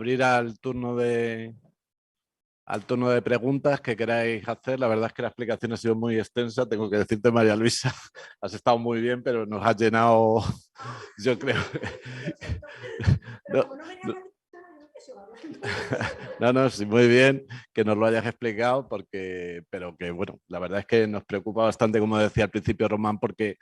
abrir al turno de preguntas que queráis hacer. La verdad es que la explicación ha sido muy extensa. Tengo que decirte, María Luisa, has estado muy bien, pero nos has llenado, yo creo. No, sí, muy bien que nos lo hayas explicado, pero que bueno, la verdad es que nos preocupa bastante, como decía al principio Román, porque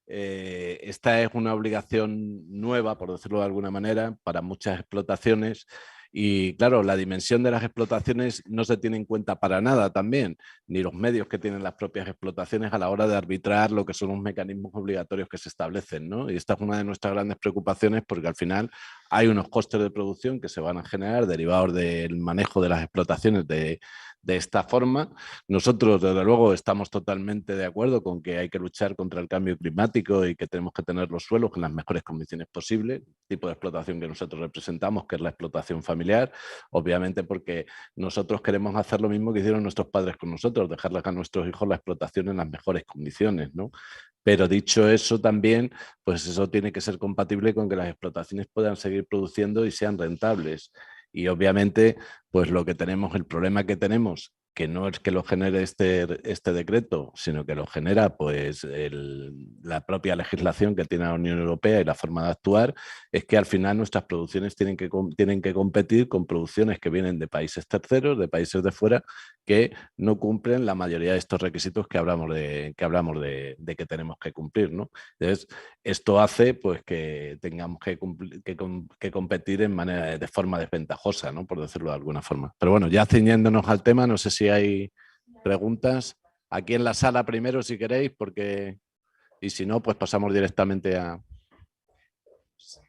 esta es una obligación nueva, por decirlo de alguna manera, para muchas explotaciones. Y claro, la dimensión de las explotaciones no se tiene en cuenta para nada también, ni los medios que tienen las propias explotaciones a la hora de arbitrar lo que son los mecanismos obligatorios que se establecen, ¿no? Y esta es una de nuestras grandes preocupaciones, porque al final hay unos costes de producción que se van a generar derivados del manejo de las explotaciones de esta forma. Nosotros, desde luego, estamos totalmente de acuerdo con que hay que luchar contra el cambio climático y que tenemos que tener los suelos en las mejores condiciones posibles, tipo de explotación que nosotros representamos, que es la explotación familiar, obviamente porque nosotros queremos hacer lo mismo que hicieron nuestros padres con nosotros, dejarles a nuestros hijos la explotación en las mejores condiciones, ¿no? Pero dicho eso también, pues eso tiene que ser compatible con que las explotaciones puedan seguir produciendo y sean rentables. Y obviamente, pues lo que tenemos, el problema que tenemos, que no es que lo genere este decreto, sino que lo genera pues la propia legislación que tiene la Unión Europea y la forma de actuar, es que al final nuestras producciones tienen que competir con producciones que vienen de países terceros, de países de fuera, que no cumplen la mayoría de estos requisitos que hablamos de que tenemos que cumplir, ¿no? Entonces, esto hace pues que tengamos que competir de forma desventajosa, ¿no? Por decirlo de alguna forma. Pero bueno, ya ciñéndonos al tema, no sé si hay preguntas. Aquí en la sala primero, si queréis, porque... Y si no, pues pasamos directamente a...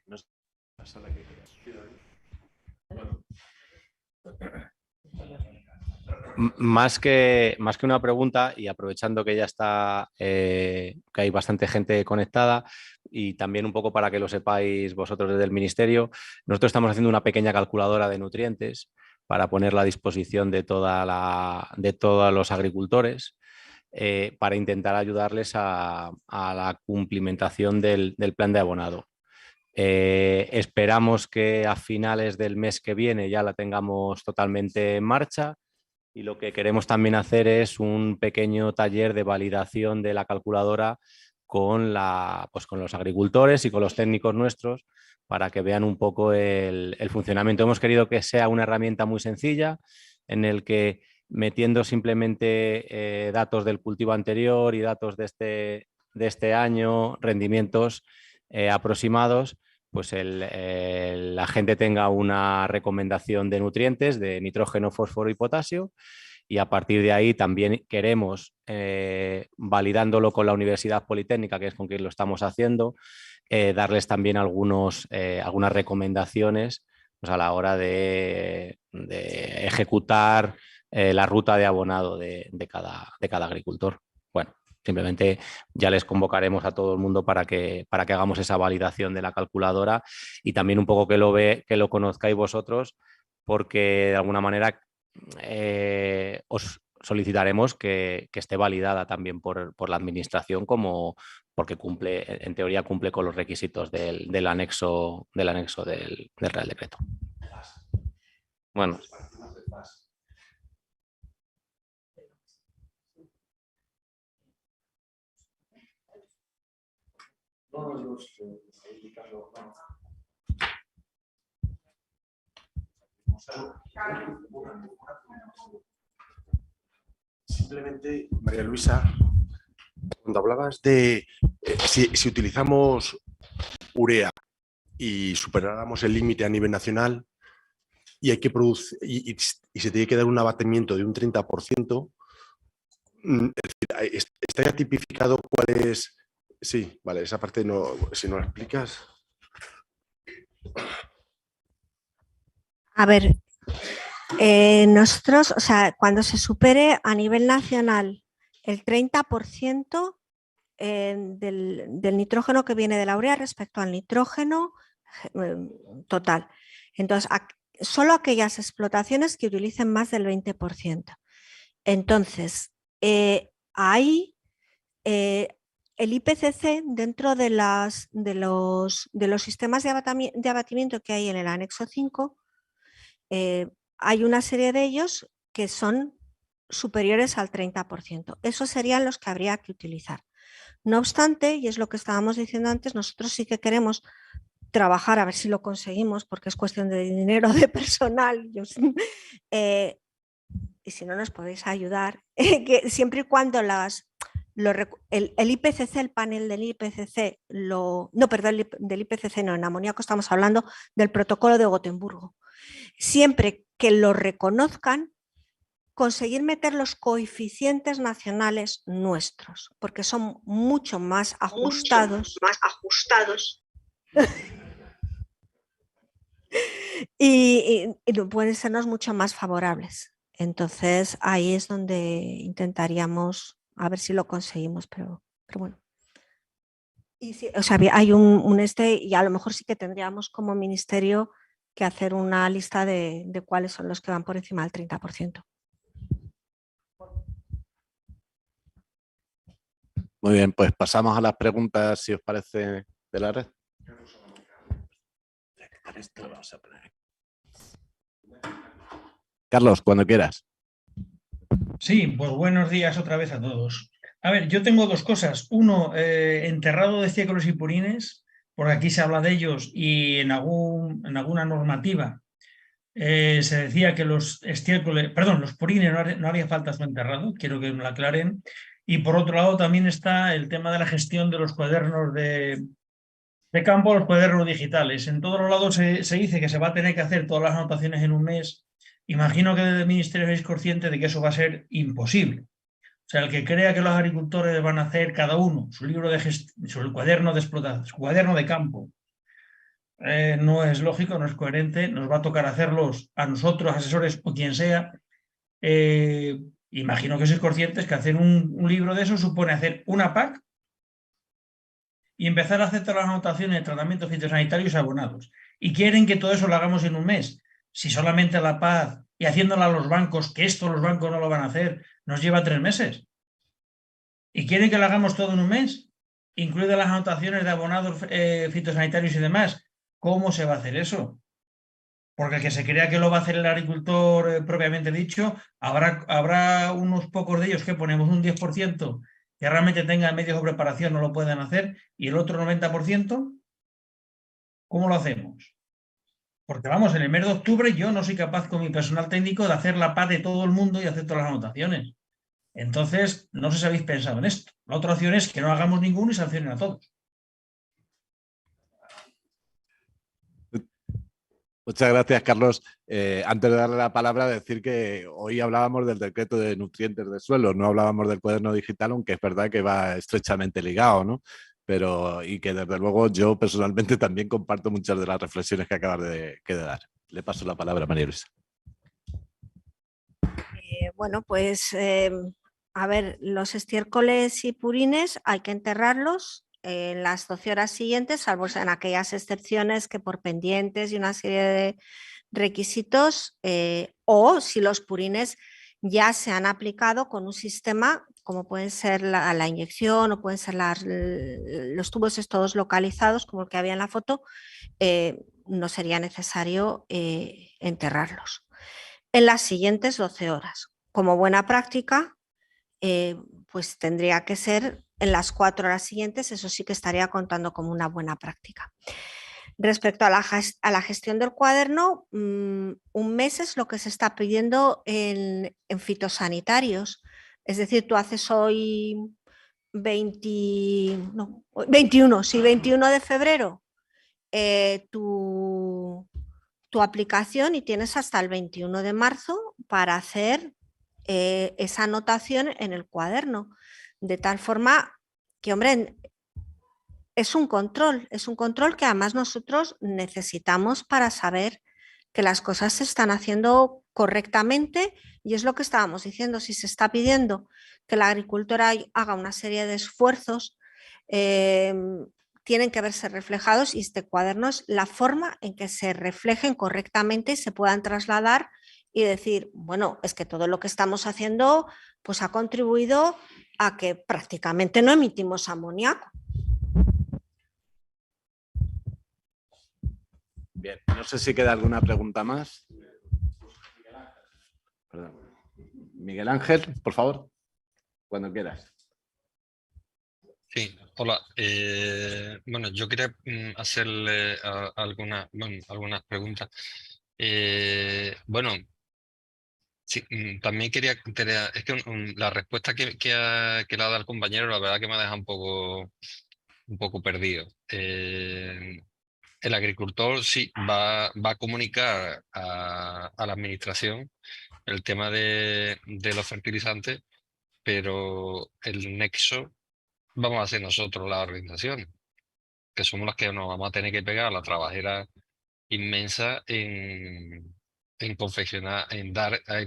No sé, la sala que Más que una pregunta, y aprovechando que ya está, que hay bastante gente conectada, y también un poco para que lo sepáis vosotros desde el Ministerio, nosotros estamos haciendo una pequeña calculadora de nutrientes para ponerla a disposición de todos los agricultores, para intentar ayudarles a la cumplimentación del plan de abonado. Esperamos que a finales del mes que viene ya la tengamos totalmente en marcha. Y lo que queremos también hacer es un pequeño taller de validación de la calculadora pues con los agricultores y con los técnicos nuestros, para que vean un poco el funcionamiento. Hemos querido que sea una herramienta muy sencilla, en el que metiendo simplemente datos del cultivo anterior y datos de este año, rendimientos aproximados, pues la gente tenga una recomendación de nutrientes de nitrógeno, fósforo y potasio, y a partir de ahí también queremos, validándolo con la Universidad Politécnica, que es con quien lo estamos haciendo, darles también algunas recomendaciones, pues, a la hora de ejecutar la ruta de abonado de cada agricultor. Bueno, simplemente ya les convocaremos a todo el mundo para que hagamos esa validación de la calculadora, y también un poco que lo conozcáis vosotros, porque de alguna manera os solicitaremos que esté validada también por la Administración, porque en teoría cumple con los requisitos del anexo del Real Decreto. Bueno. Simplemente, María Luisa, cuando hablabas de si utilizamos urea y superáramos el límite a nivel nacional y hay que producir y se tiene que dar un abatimiento de un 30%, es decir, ¿está ya tipificado cuál es? Sí, vale, esa parte no, si no la explicas. A ver, nosotros, o sea, cuando se supere a nivel nacional el 30% del nitrógeno que viene de la urea respecto al nitrógeno total. Entonces, solo aquellas explotaciones que utilicen más del 20%. Entonces, ahí el IPCC, dentro de los sistemas de abatimiento que hay en el anexo 5, hay una serie de ellos que son superiores al 30%. Esos serían los que habría que utilizar. No obstante, y es lo que estábamos diciendo antes, nosotros sí que queremos trabajar, a ver si lo conseguimos, porque es cuestión de dinero, de personal, y si no nos podéis ayudar, que siempre y cuando el IPCC, el panel del IPCC, del IPCC no, en amoníaco estamos hablando del protocolo de Gotemburgo, siempre que lo reconozcan, conseguir meter los coeficientes nacionales nuestros, porque son mucho más ajustados. y pueden sernos mucho más favorables. Entonces ahí es donde intentaríamos a ver si lo conseguimos, pero bueno. Y sí, o sea, hay y a lo mejor sí que tendríamos como ministerio que hacer una lista de cuáles son los que van por encima del 30%. Muy bien, pues pasamos a las preguntas, si os parece, de la red. Carlos, cuando quieras. Sí, pues buenos días otra vez a todos. A ver, yo tengo dos cosas. Uno, enterrado de estiércoles y purines, porque aquí se habla de ellos y en alguna normativa se decía que los estiércoles, perdón, los purines no haría falta su enterrado, quiero que me lo aclaren. Y por otro lado también está el tema de la gestión de los cuadernos de campo, los cuadernos digitales. En todos los lados se dice que se va a tener que hacer todas las anotaciones en un mes. Imagino que desde el Ministerio sois consciente de que eso va a ser imposible. O sea, el que crea que los agricultores van a hacer cada uno su libro de su cuaderno de explotación, su cuaderno de campo, no es lógico, no es coherente. Nos va a tocar hacerlos a nosotros, asesores o quien sea. Imagino que sois conscientes que hacer un libro de eso supone hacer una PAC y empezar a hacer todas las anotaciones de tratamientos fitosanitarios abonados. Y quieren que todo eso lo hagamos en un mes. Si solamente la paz y haciéndola a los bancos, que esto los bancos no lo van a hacer, nos lleva 3 meses. ¿Y quieren que lo hagamos todo en un mes? Incluidas las anotaciones de abonados fitosanitarios y demás. ¿Cómo se va a hacer eso? Porque el que se crea que lo va a hacer el agricultor propiamente dicho, habrá unos pocos de ellos que ponemos un 10% que realmente tengan medios de preparación, no lo pueden hacer, y el otro 90%, ¿cómo lo hacemos? Porque vamos, en el mes de octubre yo no soy capaz con mi personal técnico de hacer la paz de todo el mundo y hacer todas las anotaciones. Entonces, no sé si habéis pensado en esto. La otra opción es que no hagamos ninguno y sancionen a todos. Muchas gracias, Carlos. Antes de darle la palabra, decir que hoy hablábamos del decreto de nutrientes de suelo, no hablábamos del cuaderno digital, aunque es verdad que va estrechamente ligado, ¿no? Y que desde luego yo personalmente también comparto muchas de las reflexiones que acabas de dar. Le paso la palabra a María Luisa. Bueno, pues a ver, los estiércoles y purines hay que enterrarlos en las 12 horas siguientes, salvo en aquellas excepciones que por pendientes y una serie de requisitos, o si los purines ya se han aplicado con un sistema como pueden ser la inyección o pueden ser los tubos estos localizados como el que había en la foto, no sería necesario enterrarlos. En las siguientes 12 horas. Como buena práctica, pues tendría que ser en las 4 horas siguientes, eso sí que estaría contando como una buena práctica. Respecto a la gestión del cuaderno, un mes es lo que se está pidiendo en fitosanitarios. Es decir, tú haces hoy 21 de febrero tu aplicación y tienes hasta el 21 de marzo para hacer esa anotación en el cuaderno. De tal forma que, hombre, es un control que además nosotros necesitamos para saber que las cosas se están haciendo correctamente y es lo que estábamos diciendo, si se está pidiendo que la agricultora haga una serie de esfuerzos, tienen que verse reflejados y este cuaderno es la forma en que se reflejen correctamente y se puedan trasladar y decir, bueno, es que todo lo que estamos haciendo pues ha contribuido a que prácticamente no emitimos amoníaco. Bien, no sé si queda alguna pregunta más. Perdón. Miguel Ángel, por favor, cuando quieras. Sí, hola. Bueno, yo quería hacerle algunas preguntas. Bueno, sí, también es que la respuesta que le ha dado el compañero, la verdad que me ha dejado un poco perdido. El agricultor sí va a comunicar a la administración el tema de los fertilizantes, pero el nexo vamos a ser nosotros, la organización, que somos las que nos vamos a tener que pegar la trabajera inmensa en confeccionar, en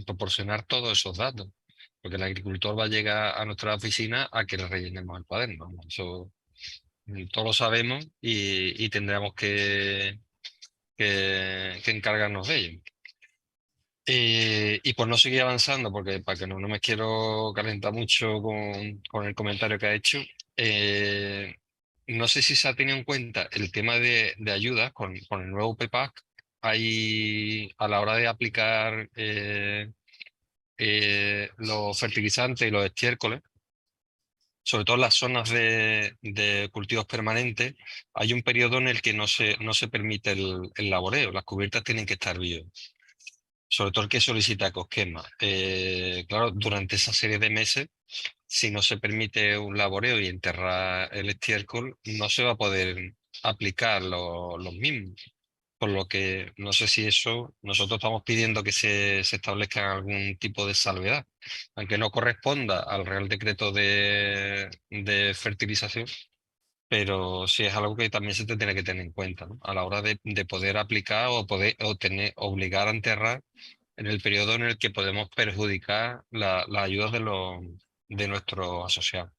proporcionar todos esos datos. Porque el agricultor va a llegar a nuestra oficina a que le rellenemos el cuaderno. ¿No? Eso todos lo sabemos y tendremos que encargarnos de ello. Y pues no seguir avanzando, porque para que no me quiero calentar mucho con el comentario que ha hecho. No sé si se ha tenido en cuenta el tema de ayudas con el nuevo PPAC. Hay, a la hora de aplicar los fertilizantes y los estiércoles, sobre todo en las zonas de cultivos permanentes, hay un periodo en el que no se permite el laboreo. Las cubiertas tienen que estar vivas. Sobre todo el que solicita ecosquema. Claro, durante esa serie de meses, si no se permite un laboreo y enterrar el estiércol, no se va a poder aplicar los mismos. Por lo que no sé si eso, nosotros estamos pidiendo que se establezca algún tipo de salvedad, aunque no corresponda al Real Decreto de fertilización, pero sí es algo que también se te tiene que tener en cuenta, ¿no? A la hora de poder aplicar obligar a enterrar en el periodo en el que podemos perjudicar las ayudas de nuestros asociados.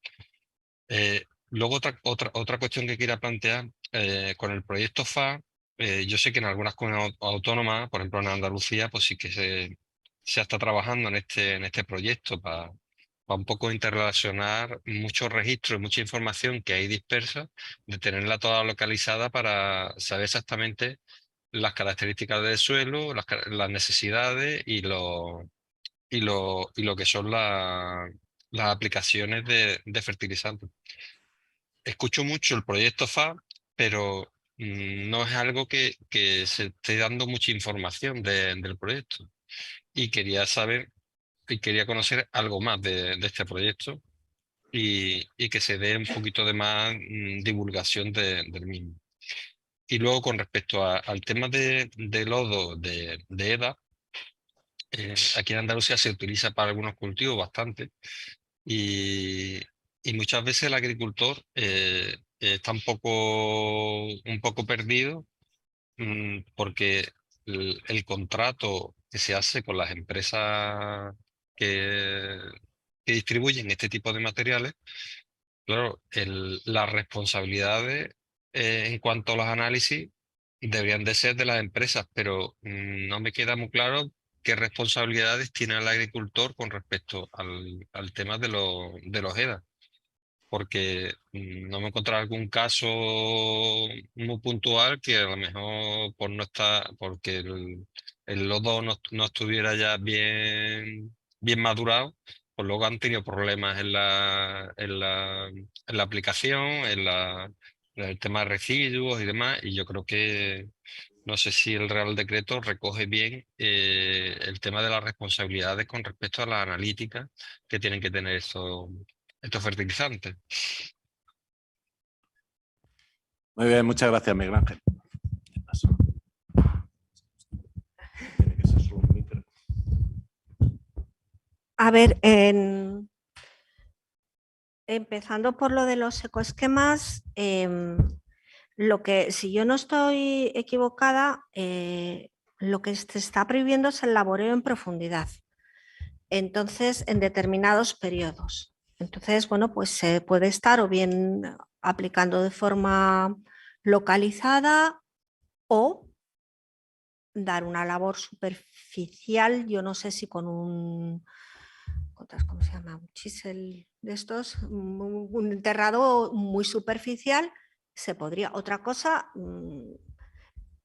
Luego otra cuestión que quería plantear, con el proyecto FA, yo sé que en algunas comunidades autónomas, por ejemplo en Andalucía, pues sí que se está trabajando en este proyecto para un poco interrelacionar muchos registros, mucha información que hay dispersa, de tenerla toda localizada para saber exactamente las características del suelo, las necesidades y lo que son las aplicaciones de fertilizantes. Escucho mucho el proyecto FA, pero no es algo que se esté dando mucha información del proyecto. Y quería saber y quería conocer algo más de este proyecto y que se dé un poquito de más divulgación del mismo. Y luego con respecto al tema de lodo de EDA, aquí en Andalucía se utiliza para algunos cultivos bastante y, y muchas veces el agricultor está un poco perdido porque el contrato que se hace con las empresas que, que distribuyen este tipo de materiales, claro, las responsabilidades en cuanto a los análisis deberían de ser de las empresas, pero no me queda muy claro qué responsabilidades tiene el agricultor con respecto al tema de los EDA, porque no me he encontrado algún caso muy puntual que a lo mejor por no estar, porque el lodo no estuviera ya bien madurado, pues luego han tenido problemas en la aplicación, en el tema de residuos y demás, y yo creo que no sé si el Real Decreto recoge bien el tema de las responsabilidades con respecto a la analítica que tienen que tener estos fertilizantes. Muy bien, muchas gracias, Miguel Ángel. A ver, empezando por lo de los ecoesquemas, si yo no estoy equivocada, lo que se está prohibiendo es el laboreo en profundidad. Entonces, en determinados periodos. Entonces, bueno, pues se puede estar o bien aplicando de forma localizada o dar una labor superficial, yo no sé si con un, ¿cómo se llama? Un chisel de estos, un enterrado muy superficial, se podría. Otra cosa,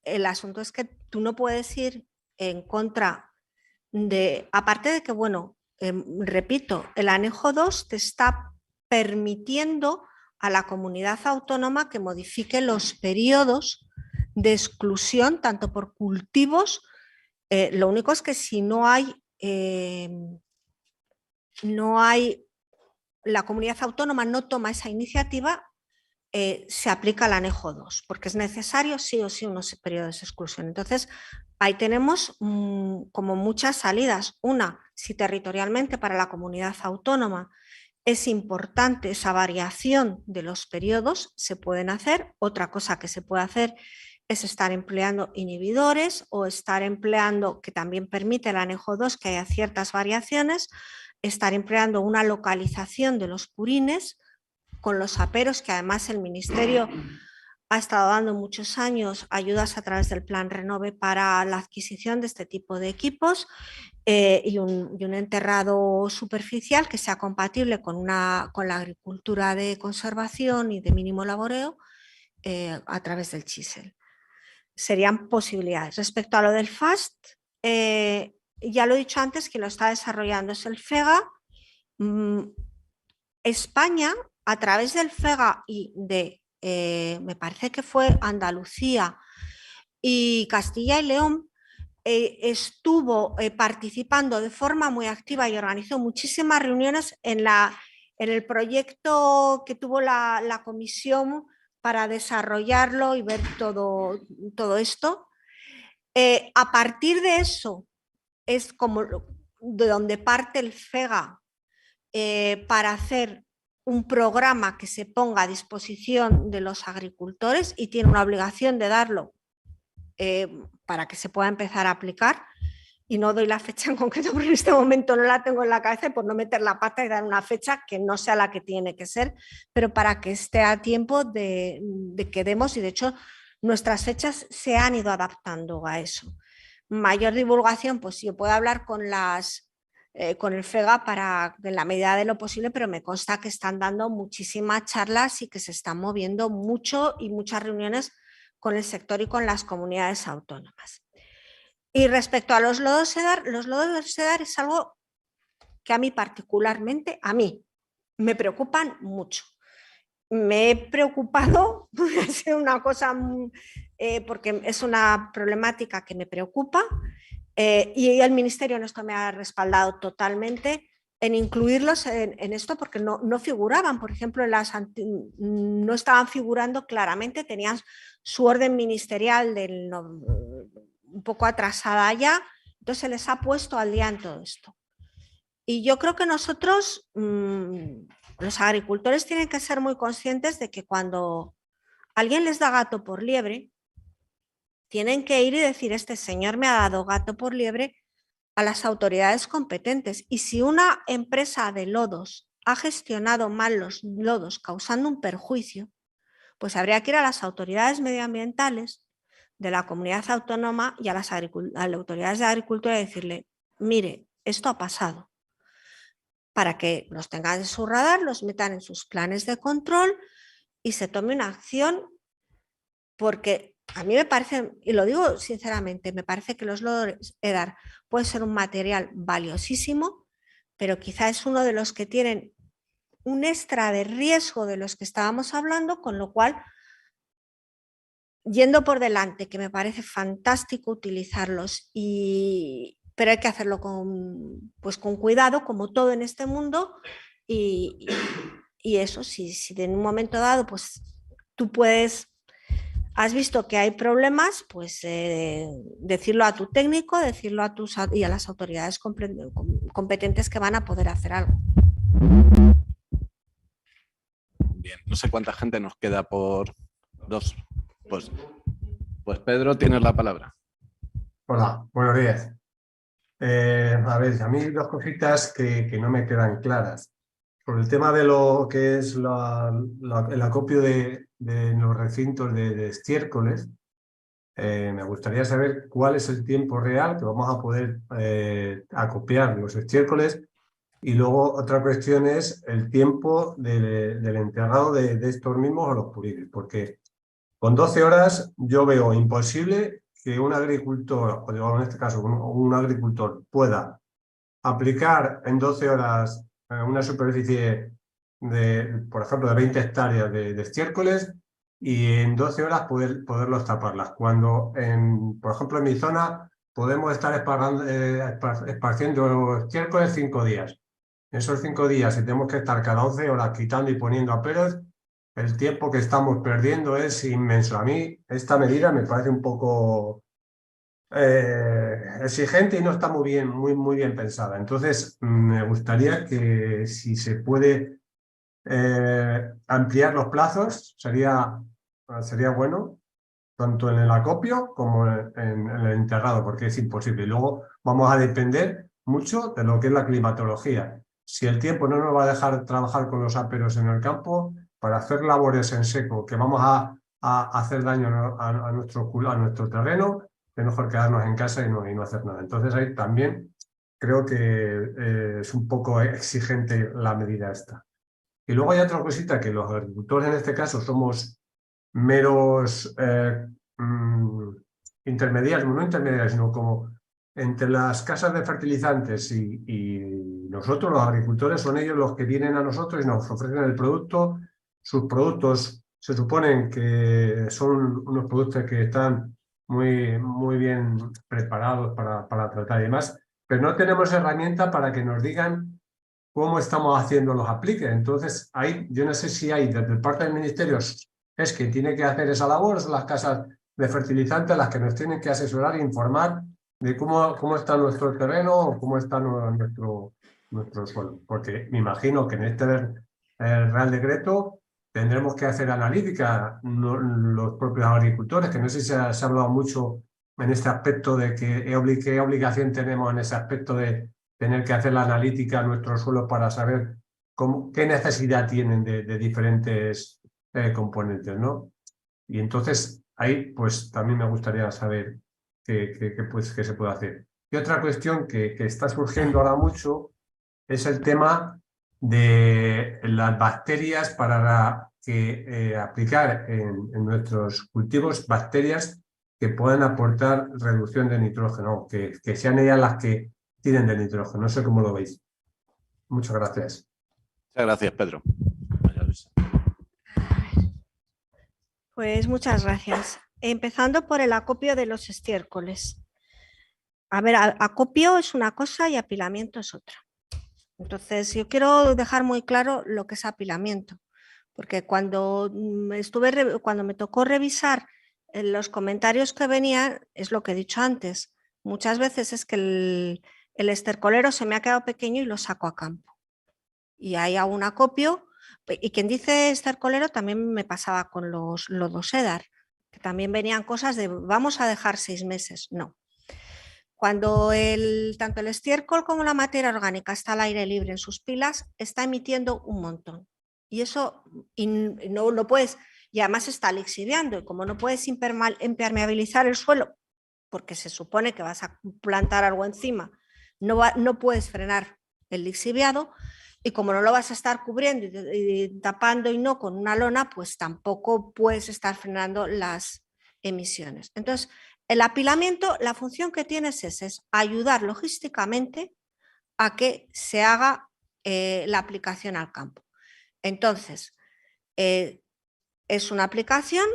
el asunto es que tú no puedes ir en contra aparte de que, bueno, repito, el anejo 2 te está permitiendo a la comunidad autónoma que modifique los periodos de exclusión, tanto por cultivos. Lo único es que si no hay, la comunidad autónoma no toma esa iniciativa, se aplica el anejo 2, porque es necesario sí o sí unos periodos de exclusión. Entonces, ahí tenemos como muchas salidas. Una, si territorialmente para la comunidad autónoma es importante esa variación de los periodos, se pueden hacer. Otra cosa que se puede hacer es estar empleando inhibidores o estar empleando, que también permite el anejo 2 que haya ciertas variaciones, estar empleando una localización de los purines con los aperos, que además el Ministerio ha estado dando muchos años ayudas a través del Plan Renove para la adquisición de este tipo de equipos, y un enterrado superficial que sea compatible con la agricultura de conservación y de mínimo laboreo a través del chisel. Serían posibilidades. Respecto a lo del FAST, ya lo he dicho antes, que lo está desarrollando es el FEGA. España, a través del FEGA y de, me parece que fue Andalucía y Castilla y León, estuvo participando de forma muy activa y organizó muchísimas reuniones en el proyecto que tuvo la comisión para desarrollarlo y ver todo esto. A partir de eso es como de donde parte el FEGA para hacer un programa que se ponga a disposición de los agricultores, y tiene una obligación de darlo para que se pueda empezar a aplicar. Y no doy la fecha en concreto porque en este momento no la tengo en la cabeza, por no meter la pata y dar una fecha que no sea la que tiene que ser, pero para que esté a tiempo de que demos, y de hecho nuestras fechas se han ido adaptando a eso. Mayor divulgación, pues yo puedo hablar con el FEGA para, en la medida de lo posible, pero me consta que están dando muchísimas charlas y que se están moviendo mucho y muchas reuniones con el sector y con las comunidades autónomas. Y respecto a los lodos SEDAR es algo que a mí particularmente, a mí, me preocupan mucho. Me he preocupado, es una cosa, porque es una problemática que me preocupa, y el Ministerio en esto me ha respaldado totalmente en incluirlos en esto, porque no figuraban, por ejemplo, no estaban figurando claramente, tenían su orden ministerial un poco atrasada ya, entonces se les ha puesto al día en todo esto. Y yo creo que nosotros, los agricultores, tienen que ser muy conscientes de que cuando alguien les da gato por liebre, tienen que ir y decir: este señor me ha dado gato por liebre, a las autoridades competentes. Y si una empresa de lodos ha gestionado mal los lodos causando un perjuicio, pues habría que ir a las autoridades medioambientales de la comunidad autónoma y a las autoridades de agricultura y decirle: mire, esto ha pasado, para que los tengan en su radar, los metan en sus planes de control y se tome una acción, porque a mí me parece, y lo digo sinceramente, me parece que los lodos EDAR pueden ser un material valiosísimo, pero quizá es uno de los que tienen un extra de riesgo de los que estábamos hablando, con lo cual, yendo por delante, que me parece fantástico utilizarlos, pero hay que hacerlo con cuidado, como todo en este mundo, y eso, si en un momento dado pues tú has visto que hay problemas, pues decirlo a tu técnico, decirlo y a las autoridades competentes, que van a poder hacer algo. Bien, no sé cuánta gente nos queda por dos. Pues Pedro, tienes la palabra. Hola, buenos días. A ver, a mí dos cositas que no me quedan claras. Por el tema de lo que es el acopio de los recintos de estiércoles, me gustaría saber cuál es el tiempo real que vamos a poder acopiar los estiércoles. Y luego otra cuestión es el tiempo del enterrado de estos mismos o los purines, porque con 12 horas yo veo imposible que un agricultor, o en este caso un agricultor, pueda aplicar en 12 horas una superficie de, por ejemplo, de 20 hectáreas de estiércoles y en 12 horas poderlos taparlas. Cuando, por ejemplo, en mi zona podemos estar esparciendo estiércoles 5 días. En esos 5 días, si tenemos que estar cada 11 horas quitando y poniendo aperos, el tiempo que estamos perdiendo es inmenso. A mí esta medida me parece un poco exigente y no está muy bien pensada. Entonces, me gustaría que si se puede ampliar los plazos, sería bueno, tanto en el acopio como en el enterrado, porque es imposible. Y luego vamos a depender mucho de lo que es la climatología. Si el tiempo no nos va a dejar trabajar con los aperos en el campo, para hacer labores en seco, que vamos a hacer daño a nuestro terreno, es mejor quedarnos en casa y no hacer nada. Entonces ahí también creo que es un poco exigente la medida esta. Y luego hay otra cosita, que los agricultores en este caso somos meros intermediarios, no intermediarios, sino como entre las casas de fertilizantes y nosotros, los agricultores, son ellos los que vienen a nosotros y nos ofrecen el producto. Sus productos se suponen que son unos productos que están muy bien preparados para tratar y demás, pero no tenemos herramienta para que nos digan cómo estamos haciendo los apliques. Entonces, yo no sé si hay desde parte del ministerio es que tiene que hacer esa labor, son las casas de fertilizantes las que nos tienen que asesorar e informar de cómo está nuestro terreno o cómo está nuestro suelo. Porque me imagino que en este Real Decreto tendremos que hacer analítica los propios agricultores, que no sé si se ha hablado mucho en este aspecto de qué obligación tenemos en ese aspecto de tener que hacer la analítica a nuestro suelo para saber qué necesidad tienen de diferentes componentes, ¿no? Y entonces ahí pues también me gustaría saber qué se puede hacer. Y otra cuestión que está surgiendo ahora mucho es el tema de las bacterias para aplicar en nuestros cultivos bacterias que puedan aportar reducción de nitrógeno, que sean ellas las que tienen del nitrógeno. No sé cómo lo veis. Muchas gracias. Muchas gracias, Pedro. Pues muchas gracias. Empezando por el acopio de los estiércoles. A ver, acopio es una cosa y apilamiento es otra. Entonces, yo quiero dejar muy claro lo que es apilamiento, porque cuando me tocó revisar los comentarios que venían, es lo que he dicho antes. Muchas veces es que el estercolero se me ha quedado pequeño y lo saco a campo. Y hay un acopio, y quien dice estercolero también me pasaba con los lodosedar, que también venían cosas de vamos a dejar 6 meses. No. Cuando tanto el estiércol como la materia orgánica está al aire libre en sus pilas, está emitiendo un montón. Y eso no lo puedes, y además está lixiviando, y como no puedes impermeabilizar el suelo, porque se supone que vas a plantar algo encima, no puedes frenar el lixiviado, y como no lo vas a estar cubriendo y tapando y no con una lona, pues tampoco puedes estar frenando las emisiones. Entonces, el apilamiento, la función que tiene es ayudar logísticamente a que se haga la aplicación al campo. Entonces, es una aplicación,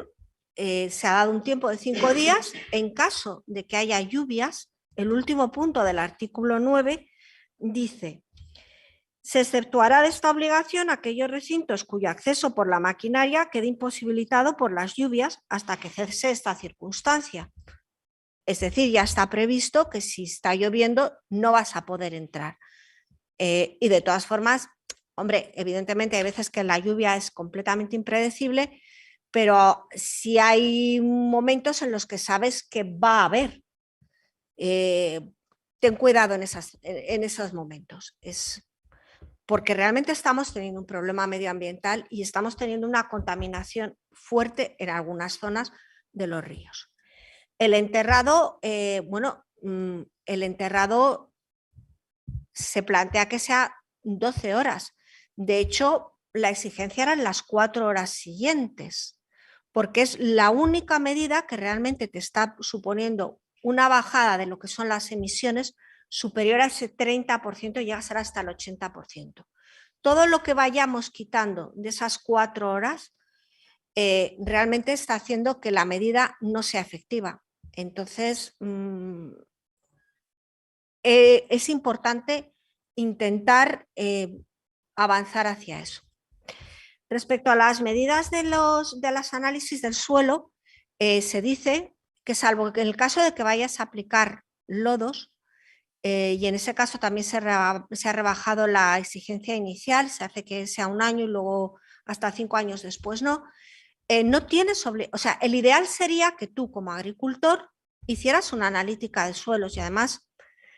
se ha dado un tiempo de 5 días. En caso de que haya lluvias, el último punto del artículo 9 dice: se exceptuará de esta obligación aquellos recintos cuyo acceso por la maquinaria quede imposibilitado por las lluvias hasta que cese esta circunstancia. Es decir, ya está previsto que si está lloviendo no vas a poder entrar. Y de todas formas, hombre, evidentemente hay veces que la lluvia es completamente impredecible, pero sí hay momentos en los que sabes que va a haber. Ten cuidado en esos momentos. Porque realmente estamos teniendo un problema medioambiental y estamos teniendo una contaminación fuerte en algunas zonas de los ríos. El enterrado, el enterrado se plantea que sea 12 horas. De hecho, la exigencia eran las 4 horas siguientes, porque es la única medida que realmente te está suponiendo una bajada de lo que son las emisiones superior a ese 30%, llega a ser hasta el 80%. Todo lo que vayamos quitando de esas 4 horas realmente está haciendo que la medida no sea efectiva. Entonces, es importante intentar avanzar hacia eso. Respecto a las medidas de las análisis del suelo, se dice que salvo que en el caso de que vayas a aplicar lodos, y en ese caso también se ha rebajado la exigencia inicial, se hace que sea 1 año y luego hasta 5 años después no, no tienes o sea, el ideal sería que tú como agricultor hicieras una analítica de suelos y además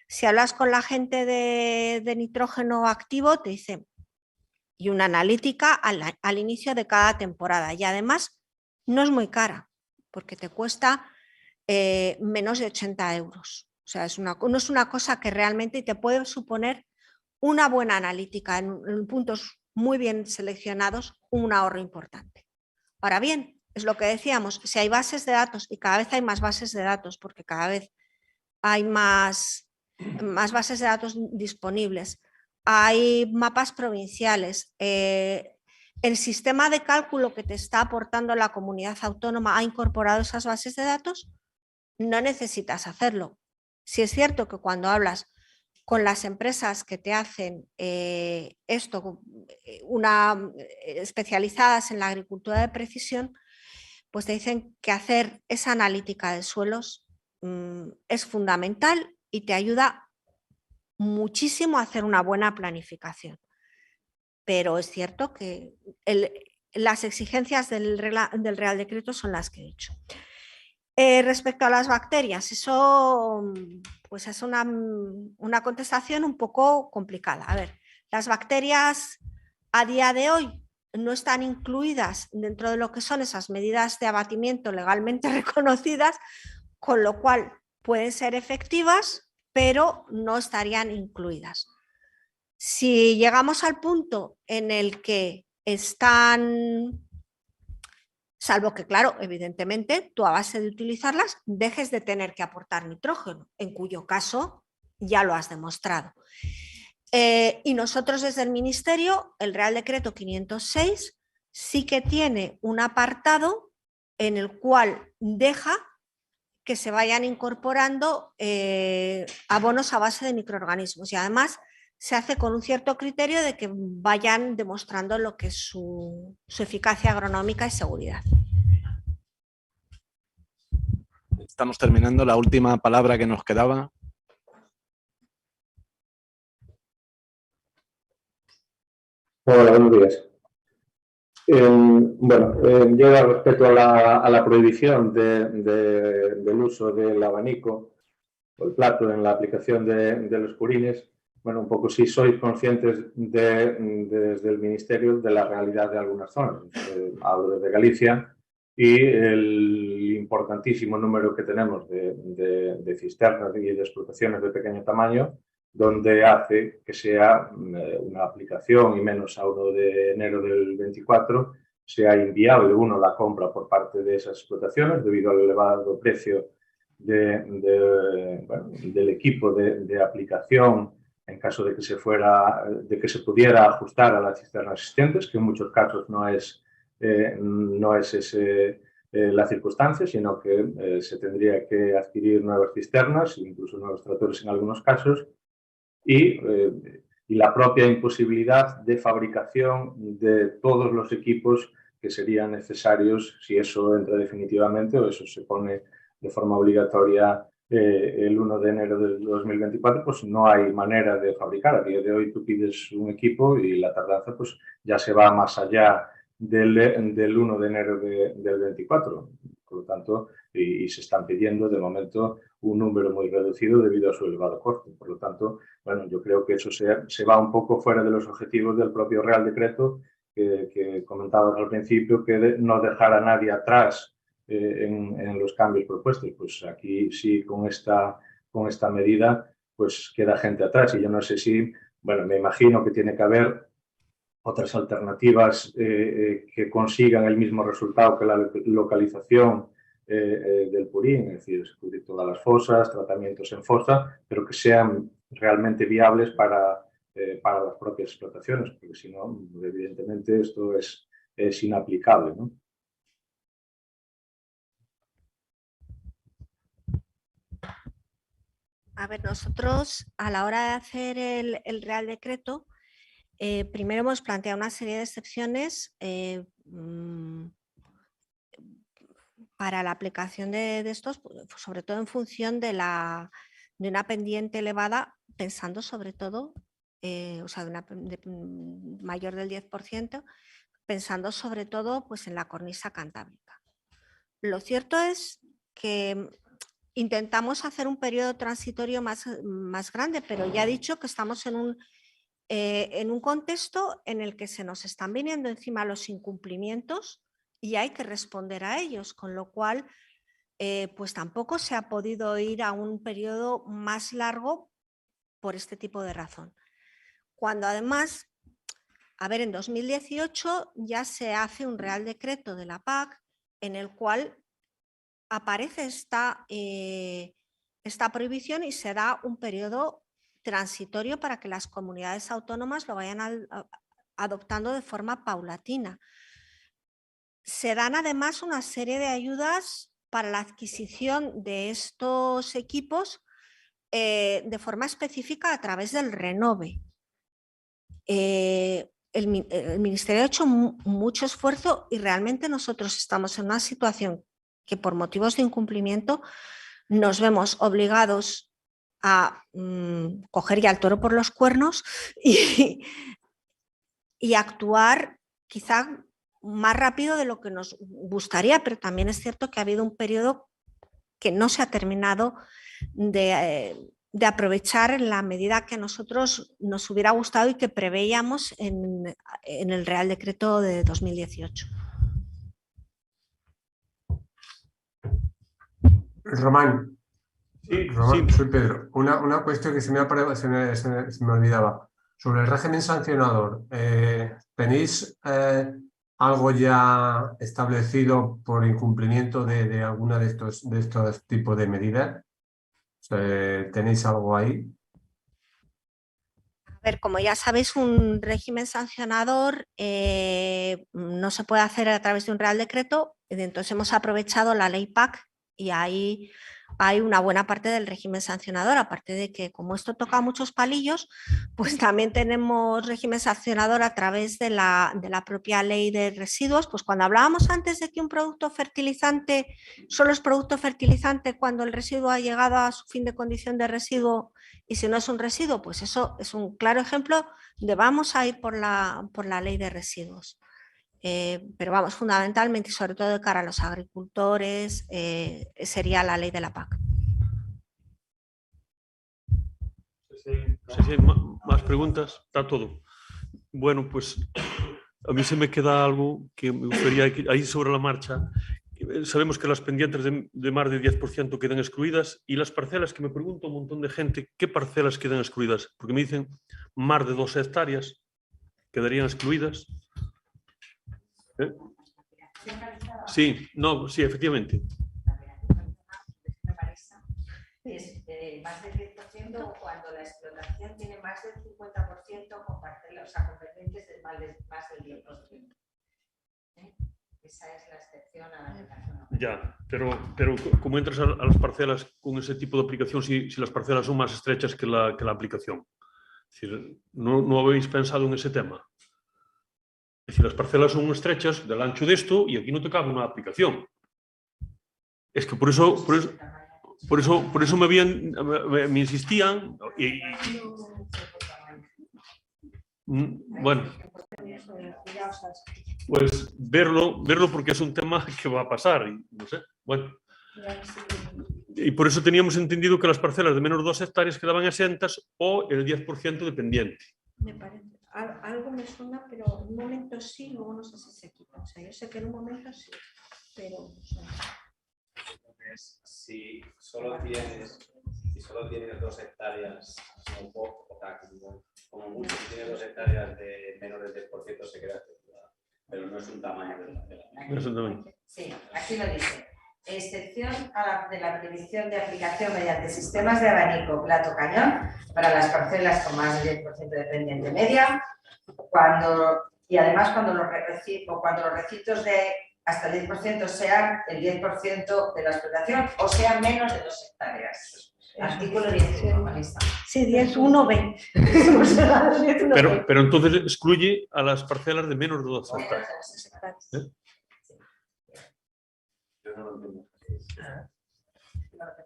si hablas con la gente de nitrógeno activo te dicen y una analítica al inicio de cada temporada y además no es muy cara porque te cuesta menos de 80 euros. O sea, no es una cosa que realmente te puede suponer una buena analítica en puntos muy bien seleccionados, un ahorro importante. Ahora bien, es lo que decíamos, si hay bases de datos y cada vez hay más bases de datos porque cada vez hay más bases de datos disponibles, hay mapas provinciales, el sistema de cálculo que te está aportando la comunidad autónoma ha incorporado esas bases de datos, no necesitas hacerlo. Si es cierto que cuando hablas con las empresas que te hacen especializadas en la agricultura de precisión, pues te dicen que hacer esa analítica de suelos es fundamental y te ayuda muchísimo a hacer una buena planificación. Pero es cierto que las exigencias del Real Decreto son las que he dicho. Respecto a las bacterias, eso pues es una contestación un poco complicada. A ver, las bacterias a día de hoy no están incluidas dentro de lo que son esas medidas de abatimiento legalmente reconocidas, con lo cual pueden ser efectivas, pero no estarían incluidas. Si llegamos al punto en el que están, salvo que, claro, evidentemente, tú a base de utilizarlas dejes de tener que aportar nitrógeno, en cuyo caso ya lo has demostrado. Y nosotros desde el Ministerio, el Real Decreto 506, sí que tiene un apartado en el cual deja que se vayan incorporando abonos a base de microorganismos y además se hace con un cierto criterio de que vayan demostrando lo que es su eficacia agronómica y seguridad. Estamos terminando. La última palabra que nos quedaba. Hola, buenos días. Yo respecto a la prohibición del uso del abanico o el plato en la aplicación de los purines, bueno, un poco si sois conscientes desde el Ministerio de la realidad de algunas zonas. Hablo desde Galicia y el importantísimo número que tenemos de cisternas y de explotaciones de pequeño tamaño, donde hace que sea una aplicación y menos a 1 de enero del 24 sea inviable la compra por parte de esas explotaciones debido al elevado precio del equipo de aplicación en caso de que se pudiera ajustar a las cisternas existentes, que en muchos casos no es la circunstancia, sino que se tendría que adquirir nuevas cisternas, incluso nuevos tractores en algunos casos, y la propia imposibilidad de fabricación de todos los equipos que serían necesarios si eso entra definitivamente o eso se pone de forma obligatoria el 1 de enero del 2024, pues no hay manera de fabricar. A día de hoy tú pides un equipo y la tardanza pues ya se va más allá del 1 de enero del 24. Por lo tanto, y se están pidiendo de momento un número muy reducido debido a su elevado coste. Por lo tanto, bueno, yo creo que eso se va un poco fuera de los objetivos del propio Real Decreto que comentabas al principio, que no dejar a nadie atrás en los cambios propuestos. Pues aquí sí, con esta medida, pues queda gente atrás. Y yo no sé si, bueno, me imagino que tiene que haber otras alternativas que consigan el mismo resultado que la localización del purín, es decir, cubrir todas las fosas, tratamientos en fosa, pero que sean realmente viables para las propias explotaciones, porque si no, evidentemente esto es inaplicable, ¿no? A ver, nosotros a la hora de hacer el Real Decreto, primero hemos planteado una serie de excepciones para la aplicación de estos, sobre todo en función de una pendiente elevada, pensando sobre todo, o sea, mayor del 10%, pensando sobre todo pues, en la cornisa cantábrica. Lo cierto es que intentamos hacer un periodo transitorio más grande, pero ya he dicho que estamos en un contexto en el que se nos están viniendo encima los incumplimientos y hay que responder a ellos, con lo cual pues tampoco se ha podido ir a un periodo más largo por este tipo de razón. Cuando además, a ver, en 2018 ya se hace un Real Decreto de la PAC en el cual aparece esta prohibición y se da un periodo transitorio para que las comunidades autónomas lo vayan adoptando de forma paulatina. Se dan además una serie de ayudas para la adquisición de estos equipos de forma específica a través del Renove. El Ministerio ha hecho mucho esfuerzo y realmente nosotros estamos en una situación que por motivos de incumplimiento nos vemos obligados a coger ya el toro por los cuernos y actuar quizá más rápido de lo que nos gustaría, pero también es cierto que ha habido un periodo que no se ha terminado de aprovechar en la medida que a nosotros nos hubiera gustado y que preveíamos en el Real Decreto de 2018. Román. Sí, Román, sí. soy Pedro. Una cuestión que se me olvidaba. Sobre el régimen sancionador, ¿tenéis algo ya establecido por incumplimiento de alguna de estos tipos de medidas? ¿Tenéis algo ahí? A ver, como ya sabéis, un régimen sancionador no se puede hacer a través de un Real Decreto, entonces hemos aprovechado la ley PAC y ahí hay una buena parte del régimen sancionador, aparte de que como esto toca muchos palillos, pues también tenemos régimen sancionador a través de la propia ley de residuos. Pues cuando hablábamos antes de que un producto fertilizante solo es producto fertilizante cuando el residuo ha llegado a su fin de condición de residuo y si no es un residuo, pues eso es un claro ejemplo de vamos a ir por la ley de residuos. Pero vamos, fundamentalmente y sobre todo de cara a los agricultores, sería la ley de la PAC. Si hay más preguntas, está todo. Bueno, pues a mí se me queda algo que me gustaría, ahí sobre la marcha. Sabemos que las pendientes de más de 10% quedan excluidas y las parcelas, que me pregunta un montón de gente, ¿qué parcelas quedan excluidas? Porque me dicen más de 2 hectáreas quedarían excluidas. Sí, no, sí, efectivamente. Es más del 10% cuando la explotación tiene más del 50% con parcelas, o sea, con pendientes de más del 10%. Esa es la excepción a la aplicación. Ya, pero ¿cómo entras a las parcelas con ese tipo de aplicación si las parcelas son más estrechas que la aplicación? Es decir, ¿no habéis pensado en ese tema? Es decir, las parcelas son estrechas del ancho de esto y aquí no te cabe una aplicación. Es que por eso me insistían y bueno, pues verlo porque es un tema que va a pasar y no sé, bueno. Y por eso teníamos entendido que las parcelas de menos de 2 hectáreas quedaban exentas o el 10% dependiente. Me parece, algo me suena, pero en un momento sí, luego no sé si se quita. O sea, yo sé que en un momento sí, pero... O sea... Si solo tienes 2 hectáreas, un poco, como mucho, si tiene 2 hectáreas de menor del 10% se queda estructurada, pero no es un tamaño de la... No es un tamaño. Sí, aquí lo dice. Excepción de la prohibición de aplicación mediante sistemas de abanico plato-cañón para las parcelas con más del 10% de pendiente media, y además cuando los recintos de hasta el 10% sean el 10% de la explotación o sean menos de 2 hectáreas. Artículo 10.1, Marisa. Sí, 10.1b. Pero entonces excluye a las parcelas de menos de 2 hectáreas. ¿Eh?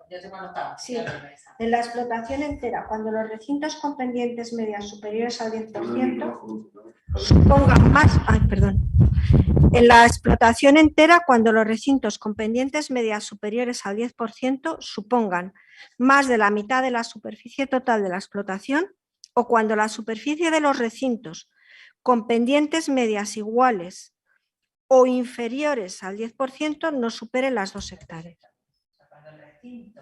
Yo tengo anotado. Sí, en la explotación entera, cuando los recintos con pendientes medias superiores al 10% supongan más... Ay, perdón. En la explotación entera, cuando los recintos con pendientes medias superiores al 10% supongan más de la mitad de la superficie total de la explotación, o cuando la superficie de los recintos con pendientes medias iguales o inferiores al 10% no supere las 2 hectáreas. Cuando el recinto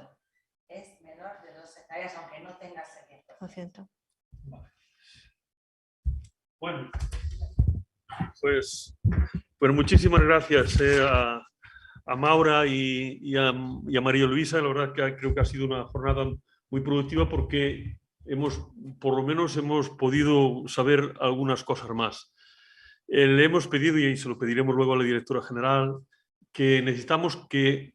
es menor de 2 hectáreas, aunque no tenga ese 10%. Bueno, pues muchísimas gracias a Maura y a María Luisa. La verdad que creo que ha sido una jornada muy productiva porque por lo menos hemos podido saber algunas cosas más. Le hemos pedido, y se lo pediremos luego a la directora general, que necesitamos que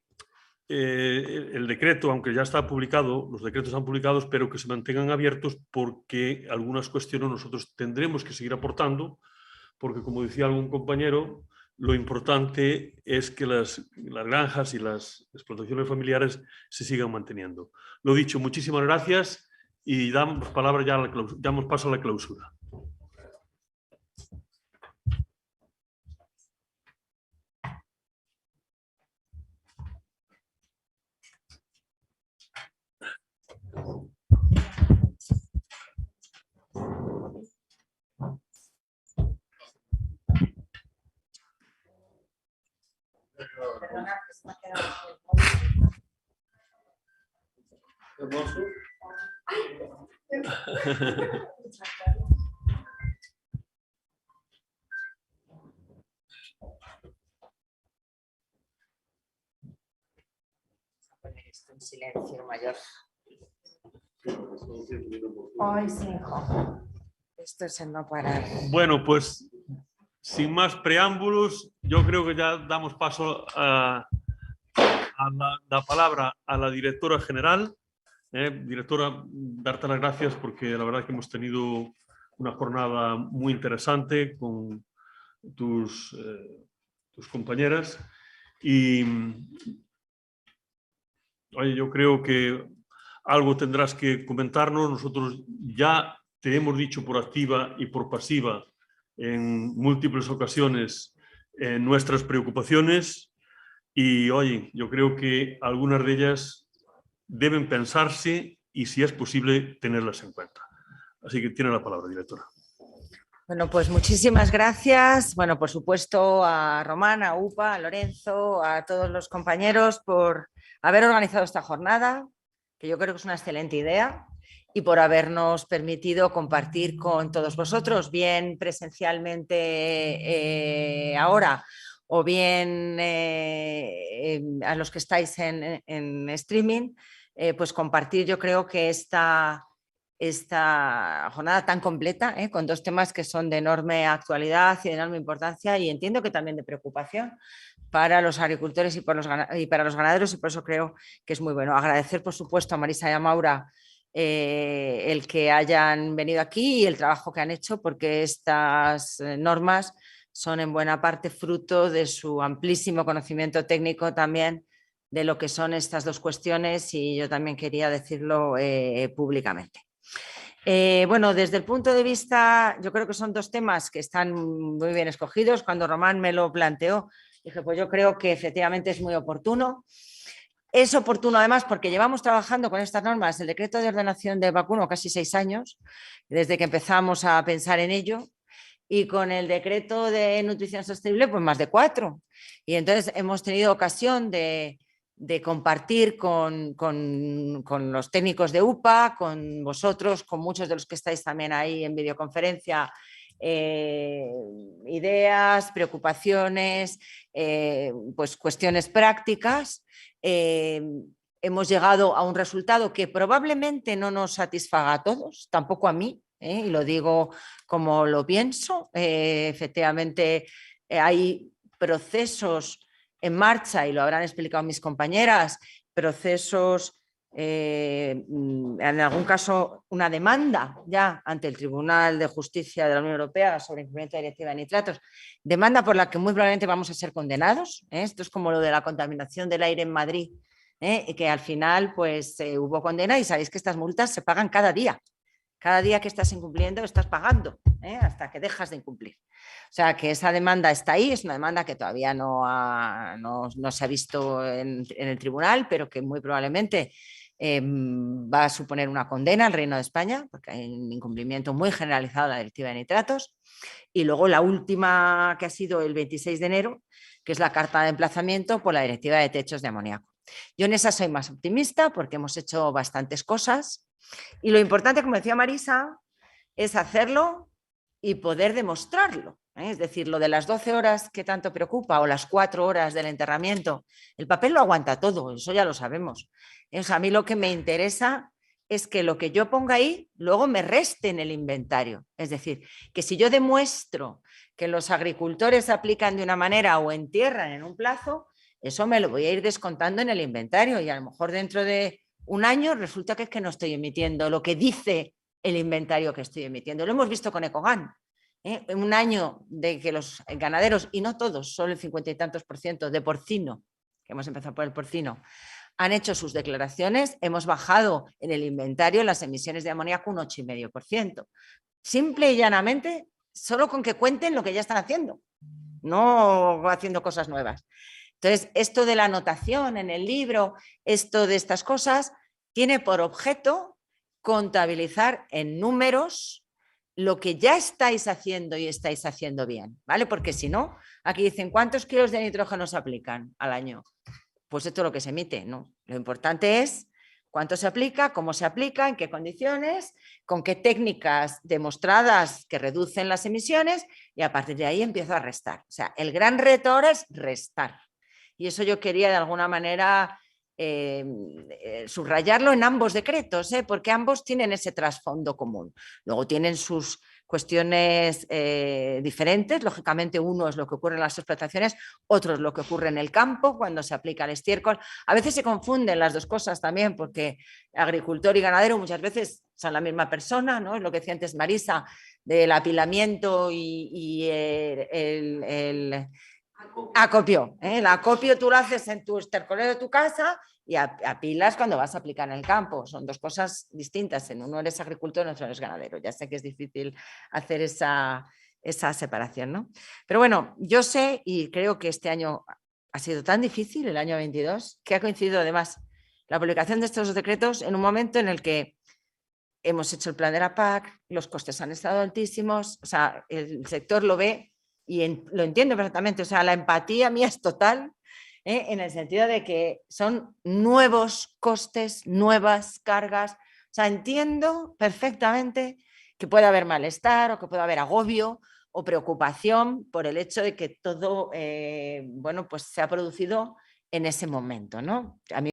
el decreto, aunque ya está publicado, los decretos están publicados, pero que se mantengan abiertos porque algunas cuestiones nosotros tendremos que seguir aportando, porque como decía algún compañero, lo importante es que las granjas y las explotaciones familiares se sigan manteniendo. Lo dicho, muchísimas gracias y damos paso a la clausura. Perdona, que se me ha quedado. En silencio mayor. Ay, sí, hijo. Esto es el no parar. Bueno, pues sin más preámbulos, yo creo que ya damos paso a la palabra a la directora general. Directora, darte las gracias porque la verdad que hemos tenido una jornada muy interesante con tus compañeras y oye, yo creo que algo tendrás que comentarnos. Nosotros ya te hemos dicho por activa y por pasiva en múltiples ocasiones nuestras preocupaciones y oye, yo creo que algunas de ellas deben pensarse y si es posible tenerlas en cuenta. Así que tiene la palabra, directora. Bueno, pues muchísimas gracias. Bueno, por supuesto a Román, a UPA, a Lorenzo, a todos los compañeros por haber organizado esta jornada, que yo creo que es una excelente idea, y por habernos permitido compartir con todos vosotros, bien presencialmente ahora o bien a los que estáis en streaming, pues compartir yo creo que esta jornada tan completa, con 2 temas que son de enorme actualidad y de enorme importancia y entiendo que también de preocupación para los agricultores y para los ganaderos y por eso creo que es muy bueno. Agradecer por supuesto a Marisa y a Maura el que hayan venido aquí y el trabajo que han hecho porque estas normas son en buena parte fruto de su amplísimo conocimiento técnico también de lo que son estas 2 cuestiones y yo también quería decirlo públicamente. Bueno, desde el punto de vista, yo creo que son 2 temas que están muy bien escogidos. Cuando Román me lo planteó, dije, pues yo creo que efectivamente es muy oportuno. Es oportuno además porque llevamos trabajando con estas normas, el decreto de ordenación de vacuno casi 6 años, desde que empezamos a pensar en ello, y con el decreto de nutrición sostenible pues más de 4. Y entonces hemos tenido ocasión de de compartir con los técnicos de UPA, con vosotros, con muchos de los que estáis también ahí en videoconferencia, ideas, preocupaciones, pues cuestiones prácticas. Hemos llegado a un resultado que probablemente no nos satisfaga a todos, tampoco a mí, y lo digo como lo pienso. Efectivamente, hay procesos en marcha, y lo habrán explicado mis compañeras, procesos, en algún caso una demanda ya ante el Tribunal de Justicia de la Unión Europea sobre incumplimiento de la Directiva de Nitratos, demanda por la que muy probablemente vamos a ser condenados. Esto es como lo de la contaminación del aire en Madrid, que al final pues hubo condena, y sabéis que estas multas se pagan cada día. Cada día que estás incumpliendo estás pagando, hasta que dejas de incumplir. O sea que esa demanda está ahí, es una demanda que todavía no se ha visto en el tribunal, pero que muy probablemente va a suponer una condena al Reino de España, porque hay un incumplimiento muy generalizado de la Directiva de Nitratos. Y luego la última, que ha sido el 26 de enero, que es la carta de emplazamiento por la Directiva de Techos de Amoníaco. Yo en esa soy más optimista porque hemos hecho bastantes cosas, y lo importante, como decía Marisa, es hacerlo y poder demostrarlo. Es decir, lo de las 12 horas que tanto preocupa, o las 4 horas del enterramiento, el papel lo aguanta todo, eso ya lo sabemos. O sea, a mí lo que me interesa es que lo que yo ponga ahí luego me reste en el inventario. Es decir, que si yo demuestro que los agricultores aplican de una manera o entierran en un plazo, eso me lo voy a ir descontando en el inventario, y a lo mejor dentro de un año resulta que es que no estoy emitiendo lo que dice el inventario que estoy emitiendo. Lo hemos visto con Ecogan. Un año de que los ganaderos, y no todos, solo el 50 y tantos % de porcino, que hemos empezado por el porcino, han hecho sus declaraciones, hemos bajado en el inventario las emisiones de amoníaco un 8,5%. Simple y llanamente, solo con que cuenten lo que ya están haciendo, no haciendo cosas nuevas. Entonces, esto de la anotación en el libro, esto de estas cosas, tiene por objeto contabilizar en números lo que ya estáis haciendo y estáis haciendo bien, ¿vale? Porque si no, aquí dicen, ¿cuántos kilos de nitrógeno se aplican al año? Pues esto es lo que se emite, ¿no? Lo importante es cuánto se aplica, cómo se aplica, en qué condiciones, con qué técnicas demostradas que reducen las emisiones, y a partir de ahí empiezo a restar. O sea, el gran reto ahora es restar. Y eso yo quería de alguna manera subrayarlo en ambos decretos, porque ambos tienen ese trasfondo común. Luego tienen sus cuestiones diferentes. Lógicamente, uno es lo que ocurre en las explotaciones, otro es lo que ocurre en el campo cuando se aplica el estiércol. A veces se confunden las dos cosas también, porque agricultor y ganadero muchas veces son la misma persona, ¿no? Es lo que decía antes Marisa, del apilamiento y el acopio. El acopio tú lo haces en tu estercolero de tu casa, y apilas cuando vas a aplicar en el campo. Son dos cosas distintas. En uno eres agricultor, en otro eres ganadero. Ya sé que es difícil hacer esa separación, ¿no? Pero bueno, yo sé, y creo que este año ha sido tan difícil, el año 22, que ha coincidido además la publicación de estos decretos en un momento en el que hemos hecho el plan de la PAC, los costes han estado altísimos, o sea, el sector lo ve y lo entiendo perfectamente. O sea, la empatía mía es total, en el sentido de que son nuevos costes, nuevas cargas. O sea, entiendo perfectamente que puede haber malestar, o que puede haber agobio o preocupación por el hecho de que todo, bueno, pues se ha producido en ese momento, ¿no? A mí